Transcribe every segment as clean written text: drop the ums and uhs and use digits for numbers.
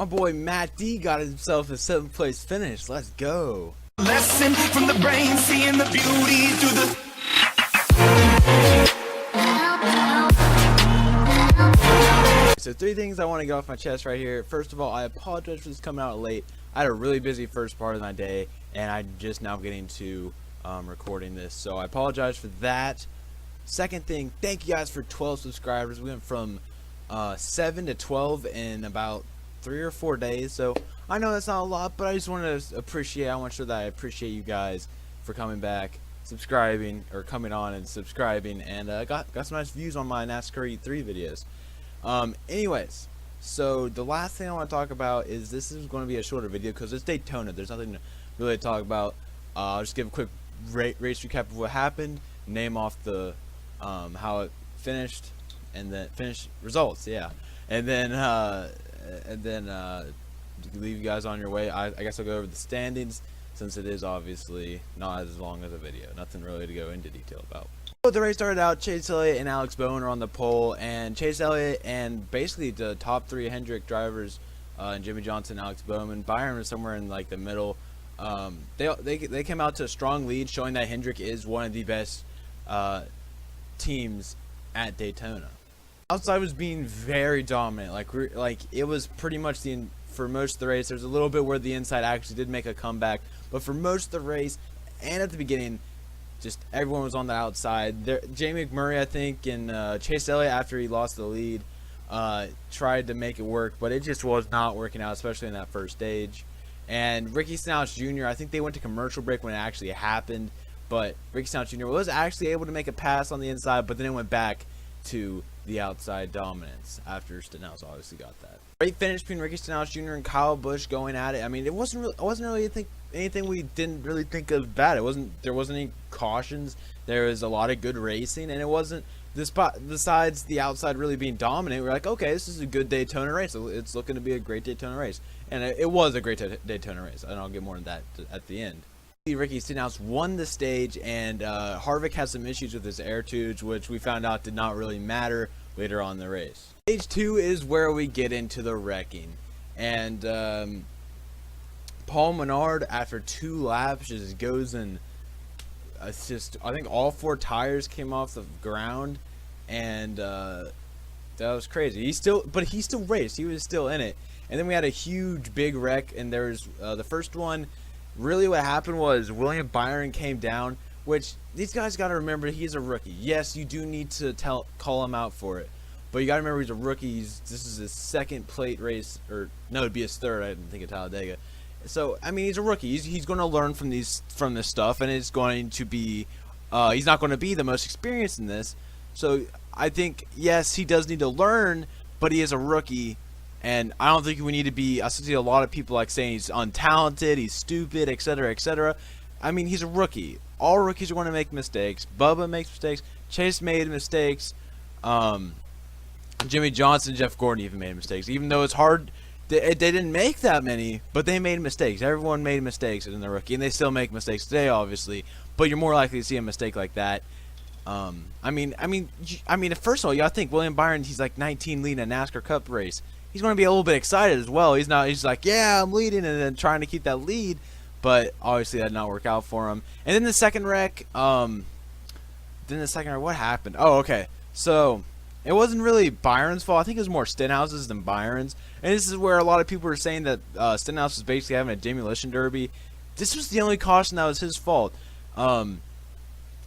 My boy Matt D got himself a 7th place finish. Let's go. Lesson from the brain, seeing the beauty through the. So 3 things I want to get off my chest right here. First of all, I apologize for this coming out late. I had a really busy first part of my day, and I'm just now getting to recording this. So I apologize for that. Second thing, thank you guys for 12 subscribers. We went from 7 to 12 in about 3 or 4 days. So I know that's not a lot, but I just want to appreciate. I want to show that I appreciate you guys for coming back, subscribing, or coming on and subscribing, and got some nice views on my NASCAR E3 videos. Anyways, so the last thing I want to talk about is this is going to be a shorter video because it's Daytona. There's nothing really to talk about. I'll just give a quick race recap of what happened, name off the how it finished, and then finish results. Yeah, and then leave you guys on your way. I guess I'll go over the standings since it is obviously not as long as a video. Nothing really to go into detail about. So the race started out, Chase Elliott and Alex Bowman are on the pole, and Chase Elliott and basically the top 3 Hendrick drivers, and Jimmie Johnson, Alex Bowman. Byron was somewhere in like the middle. They came out to a strong lead, showing that Hendrick is one of the best teams at Daytona. Outside was being very dominant. Like it was pretty much for most of the race. There's a little bit where the inside actually did make a comeback, but for most of the race and at the beginning, just everyone was on the outside. Jamie McMurray, I think, and Chase Elliott, after he lost the lead, tried to make it work, but it just was not working out, especially in that first stage. And Ricky Stenhouse Jr., I think they went to commercial break when it actually happened, but Ricky Stenhouse Jr. was actually able to make a pass on the inside, but then it went back to the outside dominance after Stenhouse obviously got that. Great finish between Ricky Stenhouse Jr. and Kyle Busch going at it. I mean, it wasn't really anything we didn't really think of bad. There wasn't any cautions. There was a lot of good racing, and it wasn't besides the outside really being dominant. We're like, okay, this is a good Daytona race. It's looking to be a great Daytona race, and it was a great Daytona race. And I'll get more on that at the end. Ricky Stenhouse won the stage, and Harvick had some issues with his air tubes, which we found out did not really matter later on in the race. Stage 2 is where we get into the wrecking, and Paul Menard, after 2 laps, just goes and I think all 4 tires came off the ground, and that was crazy. He still raced. He was still in it, and then we had a huge big wreck, and there was the first one. Really what happened was William Byron came down, which these guys got to remember, he's a rookie. Yes, you do need to call him out for it, but you got to remember he's a rookie. This is his 2nd plate race, or no, it'd be his 3rd, I didn't think, at Talladega. So I mean, he's a rookie. He's going to learn from this stuff, and it's going to be he's not going to be the most experienced in this. So I think, yes, he does need to learn, but he is a rookie. And I don't think we need to be. I see a lot of people like saying he's untalented, he's stupid, etc., etc. I mean, he's a rookie. All rookies are going to make mistakes. Bubba makes mistakes. Chase made mistakes. Jimmie Johnson, Jeff Gordon even made mistakes. Even though it's hard, they didn't make that many, but they made mistakes. Everyone made mistakes in the rookie, and they still make mistakes today, obviously. But you're more likely to see a mistake like that. I mean, first of all, y'all think William Byron, he's like 19 leading a NASCAR Cup race. He's going to be a little bit excited as well. He's like, yeah, I'm leading, and then trying to keep that lead, but obviously that did not work out for him. And then the second wreck, what happened? Oh, okay. So it wasn't really Byron's fault. I think it was more Stenhouse's than Byron's. And this is where a lot of people were saying that Stenhouse was basically having a demolition derby. This was the only caution that was his fault.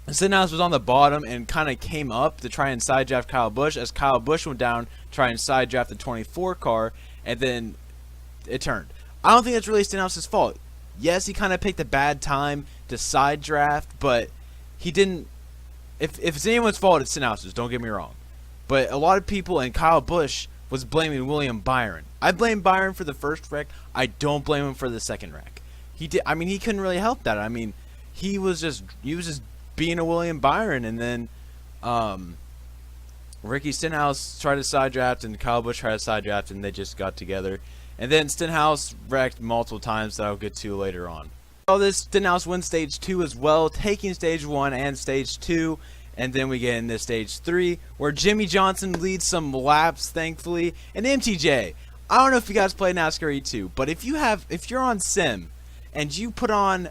Stenhouse was on the bottom and kind of came up to try and side draft Kyle Busch. As Kyle Busch went down, try and side draft the 24 car, and then it turned. I don't think that's really Stenhouse's fault. Yes, he kind of picked a bad time to side draft, but he didn't. If it's anyone's fault, it's Stenhouse's. Don't get me wrong. But a lot of people, and Kyle Busch was blaming William Byron. I blame Byron for the first wreck. I don't blame him for the second wreck. He did. I mean, he couldn't really help that. I mean, he was just being a William Byron, and then Ricky Stenhouse tried to side draft, and Kyle Busch tried to side draft, and they just got together. And then Stenhouse wrecked multiple times that I'll get to later on. All this, Stenhouse wins stage 2 as well, taking stage 1 and stage 2. And then we get into stage 3, where Jimmie Johnson leads some laps, thankfully. And MTJ, I don't know if you guys play NASCAR E2, but if you're on sim and you put on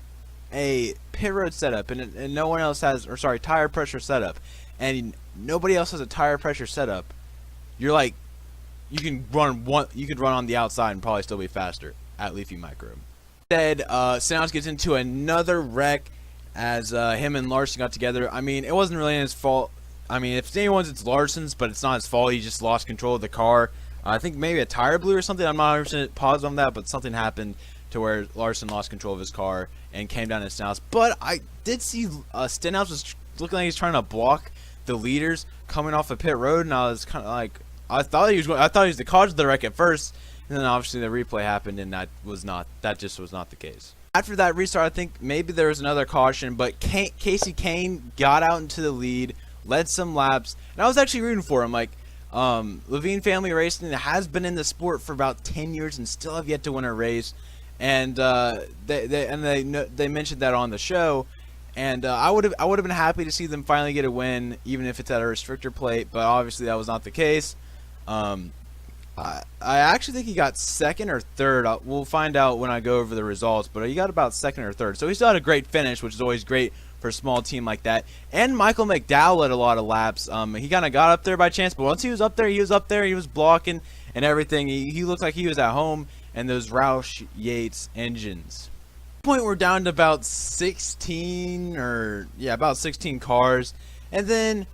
a pit road setup and no one else has, or sorry, tire pressure setup, and nobody else has a tire pressure setup, you're like, you could run on the outside and probably still be faster at Leafy Micro. Instead, Stenhouse gets into another wreck as him and Larson got together. I mean, it wasn't really his fault. I mean, if it's anyone's, it's Larson's, but it's not his fault. He just lost control of the car. I think maybe a tire blew or something. I'm not 100% positive on that, but something happened to where Larson lost control of his car and came down to Stenhouse. But I did see Stenhouse was looking like he's trying to block the leaders coming off a pit road, and I was kind of like, I thought he was the cause of the wreck at first, and then obviously the replay happened, and that just was not the case. After that restart, I think maybe there was another caution, but Casey Kane got out into the lead, led some laps, and I was actually rooting for him. Like, Levine Family Racing has been in the sport for about 10 years and still have yet to win a race, and they mentioned that on the show, and I would have been happy to see them finally get a win, even if it's at a restrictor plate, but obviously that was not the case. I actually think he got second or third. We'll find out when I go over the results, but he got about second or third, so he still had a great finish, which is always great for a small team like that. And Michael McDowell led a lot of laps. He kind of got up there by chance, but once he was up there, he was blocking and everything. He looked like he was at home in those Roush Yates engines. At one point, we're down to about 16 cars, and then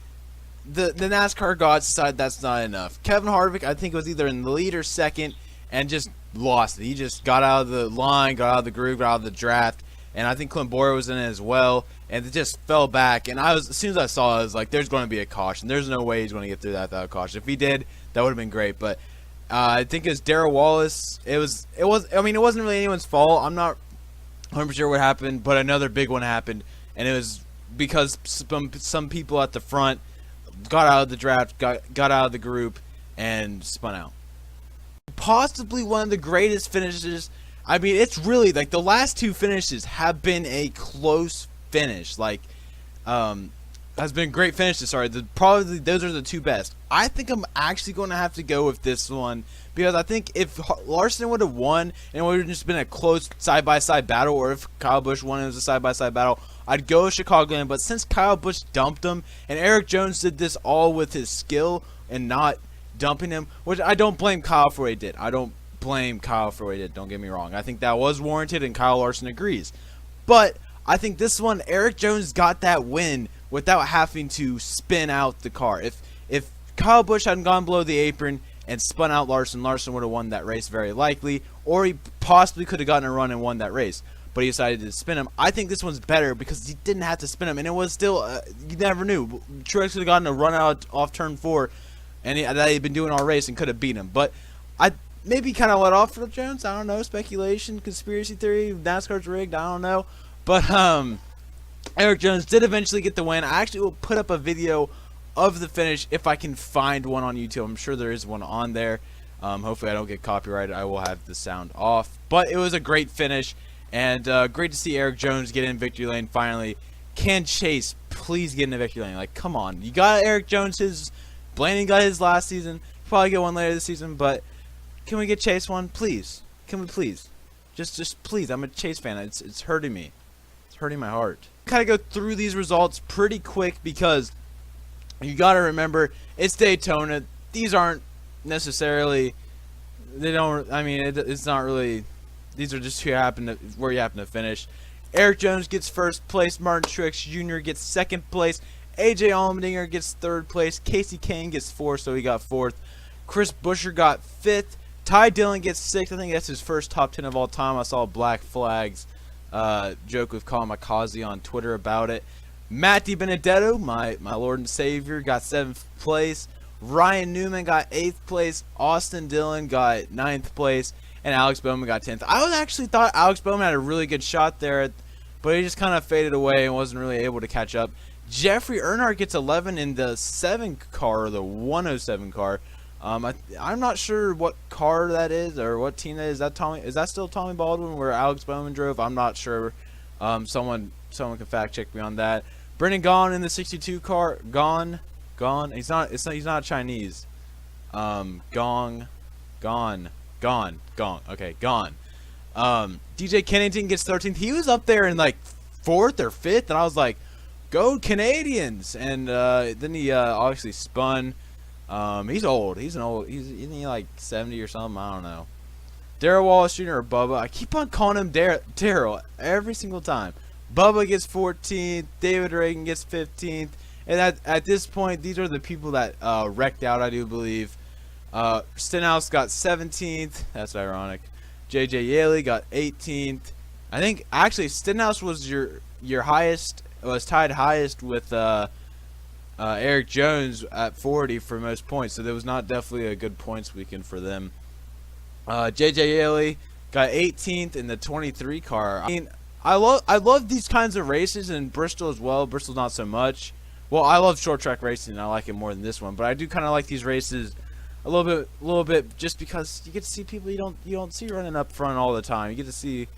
the NASCAR gods decided that's not enough. Kevin Harvick, I think, was either in the lead or second, and just lost it. He just got out of the line, got out of the groove, got out of the draft, and I think Clint Boyer was in it as well, and it just fell back. And as soon as I saw it, I was like, there's going to be a caution. There's no way he's going to get through that without a caution. If he did, that would have been great. But I think it was Darrell Wallace. I mean, it wasn't really anyone's fault. I'm not 100% sure what happened, but another big one happened, and it was because some people at the front got out of the draft, got out of the group, and spun out. Possibly one of the greatest finishes. I mean, it's really like the last two finishes have been a close finish. Like, has been great finishes. Sorry, probably those are the two best. I think I'm actually going to have to go with this one because I think if Larson would have won and it would have just been a close side-by-side battle, or if Kyle Busch won and it was a side-by-side battle, I'd go with Chicagoland. But since Kyle Busch dumped him and Eric Jones did this all with his skill and not dumping him, which I don't blame Kyle for what he did. Don't get me wrong. I think that was warranted, and Kyle Larson agrees. But I think this one, Eric Jones got that win without having to spin out the car. If Kyle Busch hadn't gone below the apron and spun out Larson would have won that race very likely, or he possibly could have gotten a run and won that race. But he decided to spin him. I think this one's better because he didn't have to spin him, and it was still, you never knew. Truex could have gotten a run out off turn 4, and that he'd been doing all race and could have beat him. But I maybe kind of let off for Jones. I don't know. Speculation, conspiracy theory, NASCAR's rigged. I don't know. But Eric Jones did eventually get the win. I actually will put up a video of the finish if I can find one on YouTube. I'm sure there is one on there. Hopefully I don't get copyrighted. I will have the sound off. But it was a great finish, and great to see Eric Jones get in victory lane finally. Can Chase please get in the victory lane? Like, come on. You got Eric Jones. Blaney got his last season. Probably get one later this season, but can we get Chase one? Please. Can we please? Just please. I'm a Chase fan. It's hurting me. It's hurting my heart. Kind of go through these results pretty quick because you got to remember it's Daytona. These aren't necessarily, it's not really, these are just where you happen to finish. Eric Jones gets first place. Martin Truex Jr. gets second place. AJ Allmendinger gets third place. Casey Kane gets fourth, so he got fourth. Chris Buescher got fifth. Ty Dillon gets sixth. I think that's his first top 10 of all time. I saw Black Flags joke with Colin McCausey on Twitter about it. Matt DiBenedetto, my Lord and Savior, got 7th place. Ryan Newman got 8th place. Austin Dillon got 9th place. And Alex Bowman got 10th. I actually thought Alex Bowman had a really good shot there, but he just kind of faded away and wasn't really able to catch up. Jeffrey Earnhardt gets 11 in the 7 car, or the 107 car. I'm not sure what car that is or what team that is. Is that still Tommy Baldwin where Alex Bowman drove? I'm not sure. Someone can fact check me on that. Brendan Gaughan in the 62 car. Gone. He's not Chinese. Gone. Gone. Okay, gone. DJ Kennington gets 13th. He was up there in like 4th or 5th, and I was like, go Canadians! And then he obviously spun. He's old. Isn't he like 70 or something? I don't know. Darrell Wallace Jr. or Bubba. I keep on calling him Darrell every single time. Bubba gets 14th. David Reagan gets 15th. And at this point, these are the people that wrecked out, I do believe. Stenhouse got 17th. That's ironic. J.J. Yaley got 18th. I think actually Stenhouse was your highest. Was tied highest with Eric Jones at 40 for most points. So there was not definitely a good points weekend for them. J.J. Yaley got 18th in the 23 car. I mean, I love these kinds of races in Bristol as well. Bristol not so much. Well, I love short track racing, and I like it more than this one. But I do kind of like these races a little bit, just because you get to see people you don't see running up front all the time. You get to see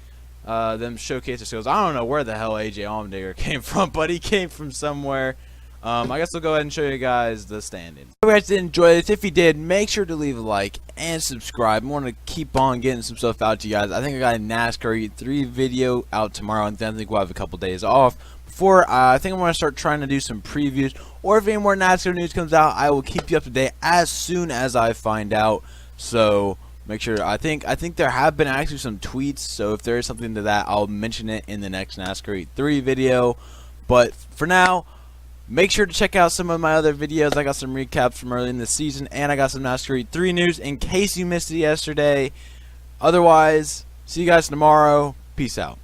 them showcase their skills. I don't know where the hell AJ Allmendinger came from, but he came from somewhere. I guess I'll go ahead and show you guys the standings. If you guys did enjoy this, if you did, make sure to leave a like and subscribe. I want to keep on getting some stuff out to you guys. I think I got a NASCAR 3 video out tomorrow, and then I think we'll have a couple days off. I think I'm going to start trying to do some previews, or if any more NASCAR news comes out, I will keep you up to date as soon as I find out. So make sure. I think there have been actually some tweets, so if there is something to that, I'll mention it in the next NASCAR 3 video. But for now, make sure to check out some of my other videos. I got some recaps from early in the season, and I got some NASCAR 3 news in case you missed it yesterday. Otherwise, see you guys tomorrow. Peace out.